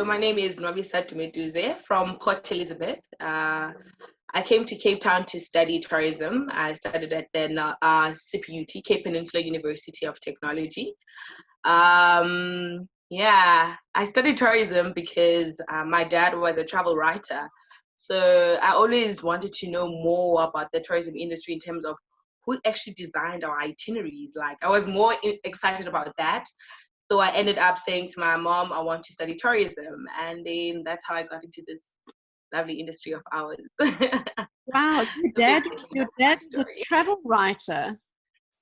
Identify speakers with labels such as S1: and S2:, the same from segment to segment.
S1: So my name is Nwabisa Dumeduze from Port Elizabeth. I came to Cape Town to study tourism. I studied at the CPUT, Cape Peninsula University of Technology. Yeah, I studied tourism because my dad was a travel writer. So I always wanted to know more about the tourism industry in terms of who actually designed our itineraries. Like I was more excited about that. So I ended up saying to my mom, I want to study tourism. And then that's how I got into this lovely industry of ours.
S2: Wow, so your dad is a travel writer.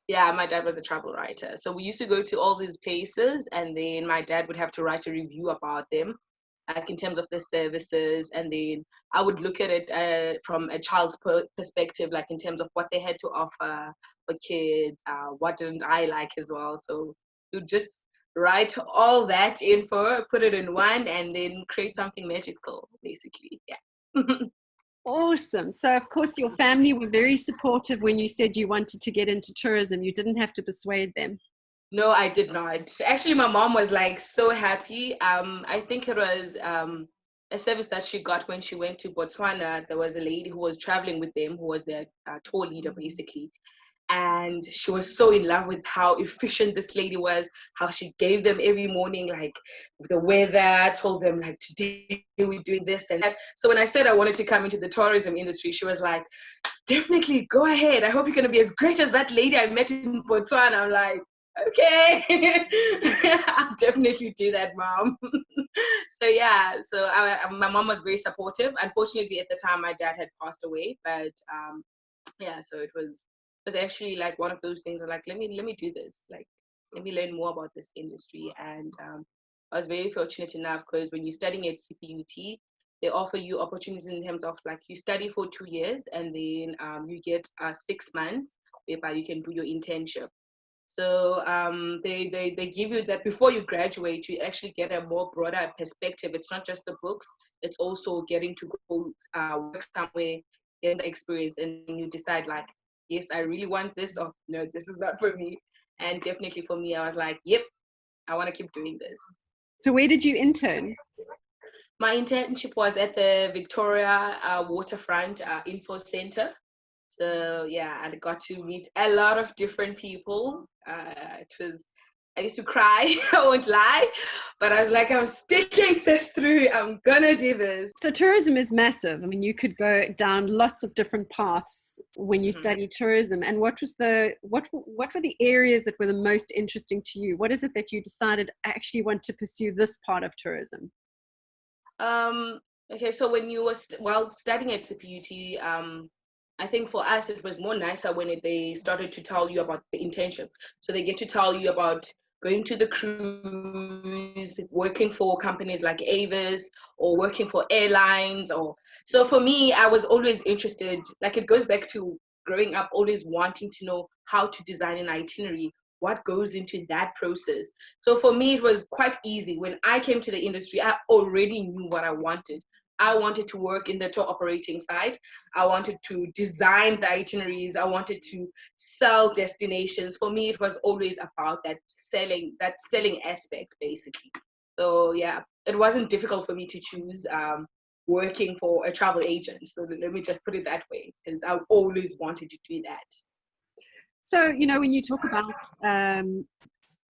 S1: Yeah, my dad was a travel writer. So we used to go to all these places, and then my dad would have to write a review about them, like in terms of the services. And then I would look at it from a child's perspective, like in terms of what they had to offer for kids, what didn't I like as well. So you just write all that info, put it in one, and then create something magical, basically. Yeah.
S2: Awesome. So, of course, your family were very supportive when you said you wanted to get into tourism. You didn't have to persuade them.
S1: No, I did not. Actually, my mom was like so happy. I think it was a service that she got when she went to Botswana. There was a lady who was traveling with them, who was their tour leader, basically. And she was so in love with how efficient this lady was, how she gave them every morning, like the weather, told them like today we're doing this and that. So when I said I wanted to come into the tourism industry, she was like, definitely go ahead. I hope you're gonna be as great as that lady I met in Botswana. I'm like, okay, I'll definitely do that, mom. So yeah, so my mom was very supportive. Unfortunately, at the time, my dad had passed away, but yeah, so it was actually like one of those things. Of like, let me do this. Like, let me learn more about this industry. And I was very fortunate enough because when you're studying at CPUT, they offer you opportunities in terms of like you study for 2 years and then you get 6 months whereby you can do your internship. So they give you that before you graduate, you actually get a more broader perspective. It's not just the books, it's also getting to go work somewhere, get the experience, and you decide like, yes, I really want this, or no, this is not for me. And definitely for me, I was like, yep, I want to keep doing this.
S2: So, where did you intern?
S1: My internship was at the Victoria Waterfront Info Center. So yeah, I got to meet a lot of different people. I used to cry, I won't lie, but I was like, I'm sticking this through. I'm gonna do this.
S2: So, tourism is massive. I mean, you could go down lots of different paths when you study tourism. And what were the areas that were the most interesting to you? What is it that you decided I actually want to pursue this part of tourism?
S1: Okay, so when you were while studying at CPUT, I think for us it was more nicer when they started to tell you about the internship. So they get to tell you about going to the cruise, working for companies like Avis, or working for airlines. Or so for me, I was always interested. Like it goes back to growing up, always wanting to know how to design an itinerary, what goes into that process. So for me, it was quite easy. When I came to the industry, I already knew what I wanted. I wanted to work in the tour operating side. I wanted to design the itineraries. I wanted to sell destinations. For me, it was always about that selling aspect, basically. So yeah, it wasn't difficult for me to choose working for a travel agent. So let me just put it that way, because I always wanted to do that.
S2: So, when you talk about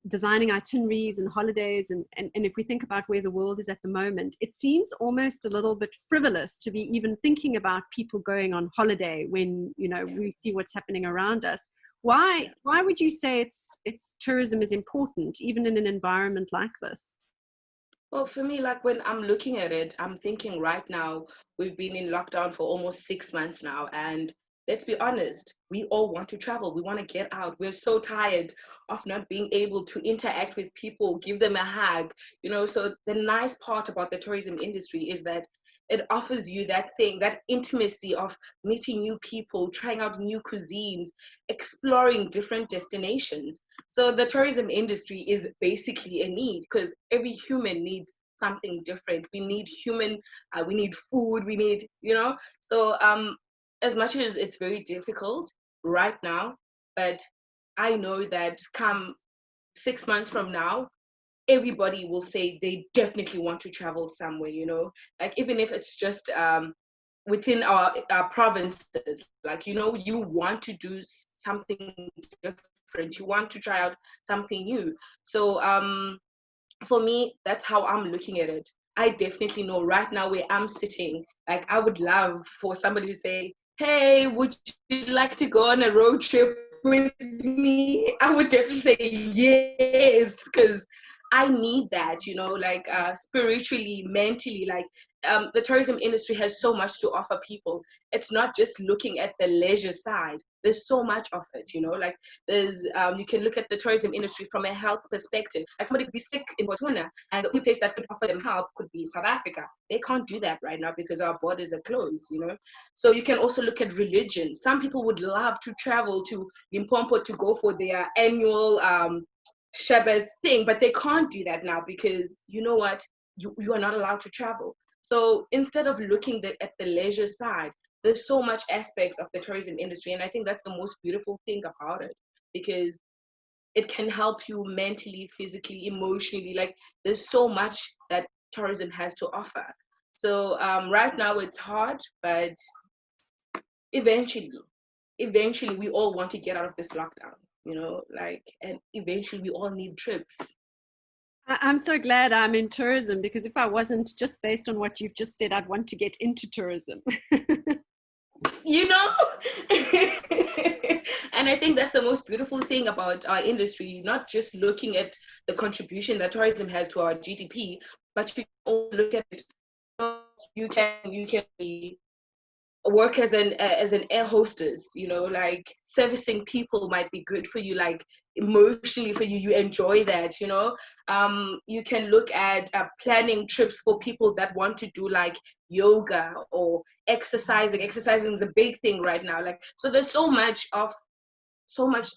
S2: designing itineraries and holidays, and if we think about where the world is at the moment, it seems almost a little bit frivolous to be even thinking about people going on holiday when, we see what's happening around us. Why would you say it's tourism is important, even in an environment like this?
S1: Well, for me, like when I'm looking at it, I'm thinking right now, we've been in lockdown for almost 6 months now. And let's be honest, we all want to travel. We want to get out. We're so tired of not being able to interact with people, give them a hug. So the nice part about the tourism industry is that it offers you that thing, that intimacy of meeting new people, trying out new cuisines, exploring different destinations. So the tourism industry is basically a need because every human needs something different. We need we need food, we need, So as much as it's very difficult right now, but I know that come 6 months from now, everybody will say they definitely want to travel somewhere, you know, like even if it's just within our provinces, like, you know, you want to do something different, you want to try out something new. So for me, that's how I'm looking at it. I definitely know right now where I'm sitting, like I would love for somebody to say, hey, would you like to go on a road trip with me? I would definitely say yes, because I need that, you know, like spiritually, mentally, like the tourism industry has so much to offer people. It's not just looking at the leisure side. There's so much of it, you know, like there's you can look at the tourism industry from a health perspective. Like somebody could be sick in Botswana, and the only place that could offer them help could be South Africa. They can't do that right now because our borders are closed, you know. So you can also look at religion. Some people would love to travel to Limpopo to go for their annual Shabbat thing, but they can't do that now because you know what? You are not allowed to travel. So instead of looking at the leisure side, there's so much aspects of the tourism industry, and I think that's the most beautiful thing about it, because it can help you mentally, physically, emotionally. Like there's so much that tourism has to offer. So right now it's hard, but eventually, eventually we all want to get out of this lockdown, you know, like, and eventually we all need trips.
S2: I'm so glad I'm in tourism, because if I wasn't, just based on what you've just said, I'd want to get into tourism.
S1: You know. And I think that's the most beautiful thing about our industry, not just looking at the contribution that tourism has to our GDP, but you can also look at it. You can be work as an air hostess, you know, like servicing people might be good for you, like emotionally for you, you enjoy that, you know. You can look at planning trips for people that want to do like yoga or exercising is a big thing right now, like, so there's so much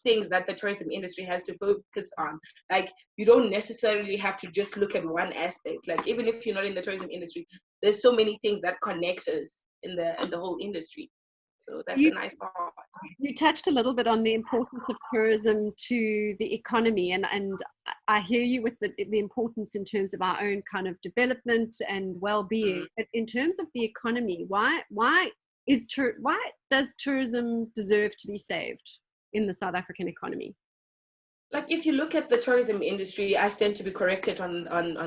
S1: things that the tourism industry has to focus on. Like you don't necessarily have to just look at one aspect. Like even if you're not in the tourism industry, there's so many things that connect us in the whole industry. So that's the
S2: You
S1: nice part.
S2: you touched a little bit on the importance of tourism to the economy, and I hear you with the importance in terms of our own kind of development and well-being. But in terms of the economy, why does tourism deserve to be saved in the South African economy?
S1: Like if you look at the tourism industry, I stand to be corrected on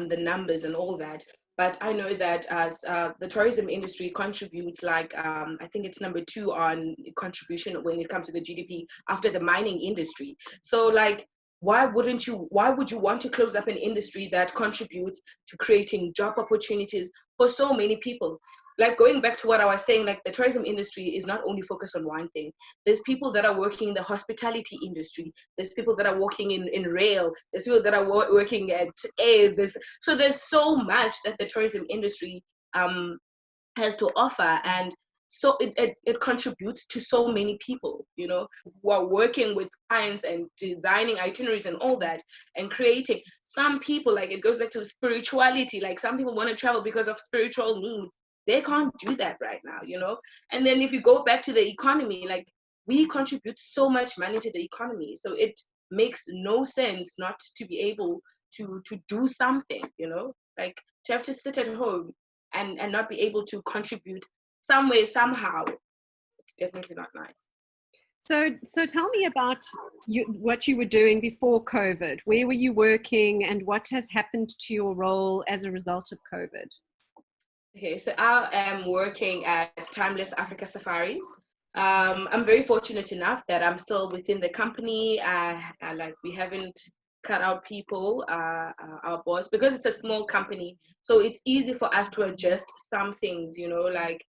S1: the numbers and all that, but I know that as the tourism industry contributes like I think it's number 2 on contribution when it comes to the GDP after the mining industry. So like why would you want to close up an industry that contributes to creating job opportunities for so many people? Like going back to what I was saying, like the tourism industry is not only focused on one thing. There's people that are working in the hospitality industry. There's people that are working in rail. There's people that are working at air. So there's so much that the tourism industry um, has to offer, and so it contributes to so many people, you know, who are working with clients and designing itineraries and all that and creating. Some people, like it goes back to spirituality, like some people want to travel because of spiritual needs. They can't do that right now, you know. And then if you go back to the economy, like we contribute so much money to the economy, so it makes no sense not to be able to do something, you know, like to have to sit at home and not be able to contribute some way, somehow. It's definitely not nice.
S2: So tell me about what you were doing before COVID. Where were you working, and what has happened to your role as a result of COVID?
S1: Okay, so I am working at Timeless Africa Safaris. I'm very fortunate enough that I'm still within the company. Like we haven't cut out people, our boss, because it's a small company. So it's easy for us to adjust some things, you know, like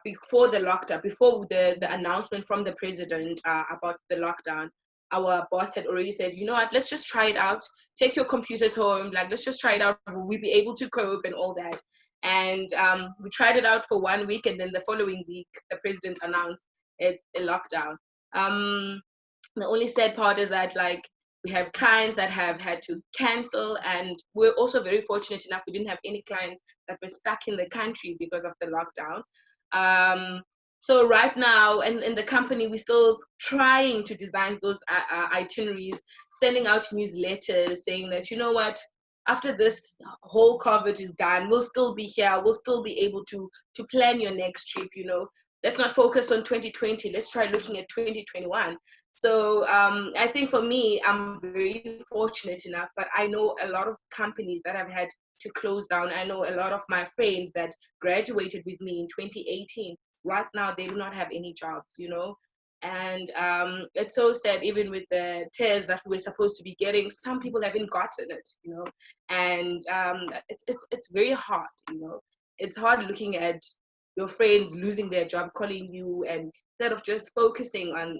S1: before the lockdown, before the announcement from the president about the lockdown, our boss had already said, you know what, let's just try it out. Take your computers home. Like, let's just try it out. Will we be able to cope and all that? And we tried it out for 1 week, and then the following week, the president announced it's a lockdown. The only sad part is that, like, we have clients that have had to cancel, and we're also very fortunate enough we didn't have any clients that were stuck in the country because of the lockdown. So right now, in the company, we're still trying to design those itineraries, sending out newsletters saying that, you know what, after this whole COVID is done, we'll still be here. We'll still be able to plan your next trip. Let's not focus on 2020. Let's try looking at 2021. So I think for me, I'm very fortunate enough, but I know a lot of companies that have had to close down. I know a lot of my friends that graduated with me in 2018. Right now, they do not have any jobs. And it's so sad, even with the tears that we're supposed to be getting, some people haven't gotten it. And it's very hard. It's hard looking at your friends losing their job, calling you, and instead of just focusing on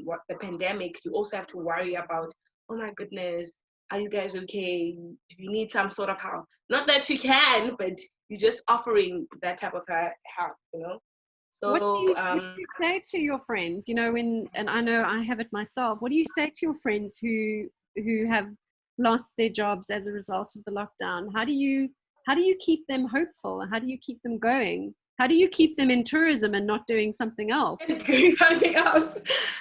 S1: what the pandemic, you also have to worry about, oh my goodness, are you guys okay? Do you need some sort of help? Not that you can, but you're just offering that type of help.
S2: What do
S1: So
S2: you say to your friends, and I know I have it myself, what do you say to your friends who have lost their jobs as a result of the lockdown? How do you keep them hopeful? How do you keep them going? How do you keep them in tourism and not doing something else?
S1: doing something else.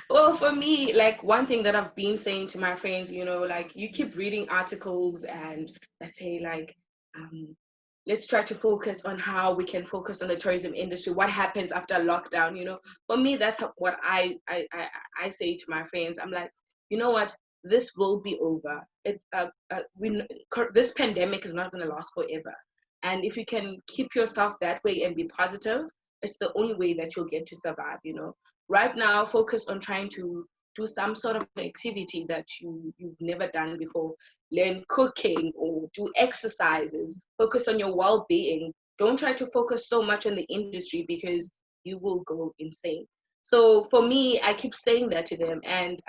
S1: Well, for me, like one thing that I've been saying to my friends, like you keep reading articles and let's say like, let's try to focus on how we can focus on the tourism industry. What happens after lockdown? For me, that's what I say to my friends. I'm like, you know what? This will be over. This pandemic is not going to last forever. And if you can keep yourself that way and be positive, it's the only way that you'll get to survive. Right now, focus on trying to do some sort of activity that you've never done before. Learn cooking or do exercises. Focus on your well-being. Don't try to focus so much on the industry because you will go insane. So for me, I keep saying that to them. And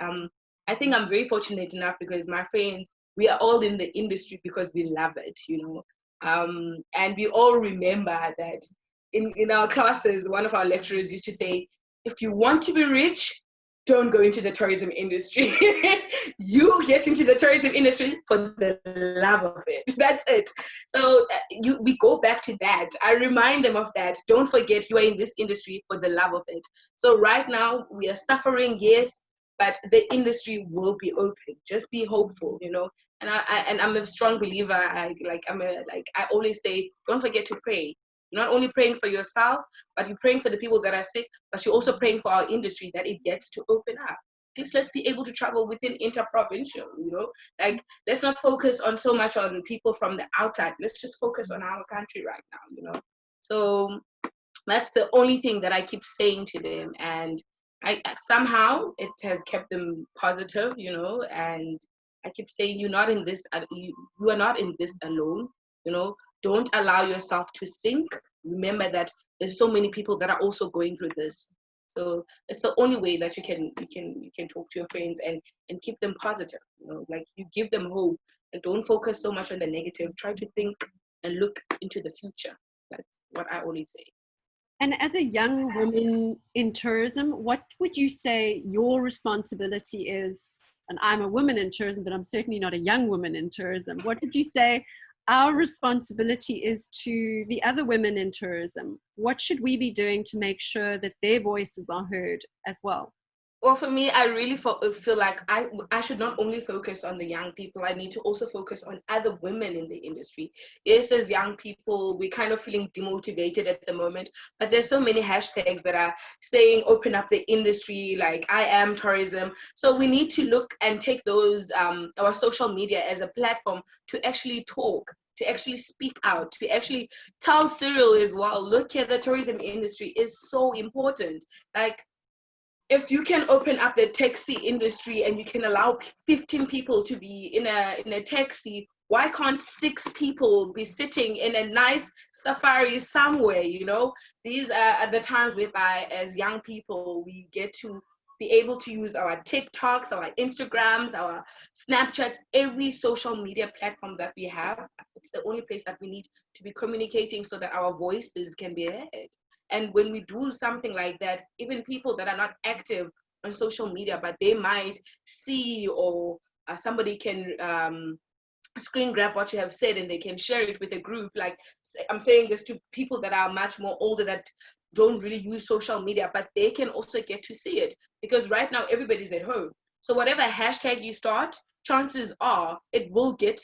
S1: I think I'm very fortunate enough because my friends, we are all in the industry because we love it. And we all remember that in our classes, one of our lecturers used to say, if you want to be rich, don't go into the tourism industry. You get into the tourism industry for the love of it. That's it. So we go back to that. I remind them of that. Don't forget you are in this industry for the love of it. So right now we are suffering, yes, but the industry will be open. Just be hopeful. And I'm a strong believer. I always say, don't forget to pray. You're not only praying for yourself, but you're praying for the people that are sick, but you're also praying for our industry that it gets to open up. Please, let's be able to travel within interprovincial. Like, let's not focus on so much on people from the outside. Let's just focus on our country right now. So that's the only thing that I keep saying to them. And somehow it has kept them positive, and I keep saying, you're not in this, you are not in this alone. Don't allow yourself to sink. Remember that there's so many people that are also going through this. So it's the only way that you can talk to your friends and keep them positive. Like you give them hope. Like don't focus so much on the negative. Try to think and look into the future. That's what I always say.
S2: And as a young woman in tourism, what would you say your responsibility is? And I'm a woman in tourism, but I'm certainly not a young woman in tourism. What would you say our responsibility is to the other women in tourism? What should we be doing to make sure that their voices are heard as well?
S1: Well, for me, I really feel like I should not only focus on the young people. I need to also focus on other women in the industry. Yes, as young people, we're kind of feeling demotivated at the moment, but there's so many hashtags that are saying open up the industry, like I am tourism. So we need to look and take those our social media as a platform to actually talk, to actually speak out, to actually tell Cyril as well, look here, the tourism industry is so important. Like, if you can open up the taxi industry and you can allow 15 people to be in a taxi, why can't 6 people be sitting in a nice safari somewhere? These are the times whereby as young people we get to be able to use our TikToks, our Instagrams, our Snapchats, every social media platform that we have. It's the only place that we need to be communicating so that our voices can be heard. And when we do something like that, even people that are not active on social media, but they might see, or somebody can screen grab what you have said and they can share it with a group. Like, I'm saying this to people that are much more older that don't really use social media, but they can also get to see it because right now everybody's at home. So whatever hashtag you start, chances are it will get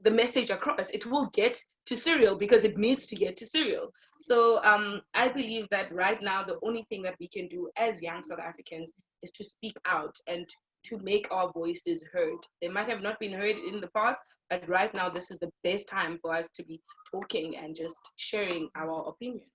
S1: the message across. It will get to Serial because it needs to get to Serial. So I believe that right now the only thing that we can do as young South Africans is to speak out and to make our voices heard. They might have not been heard in the past, but right now this is the best time for us to be talking and just sharing our opinions.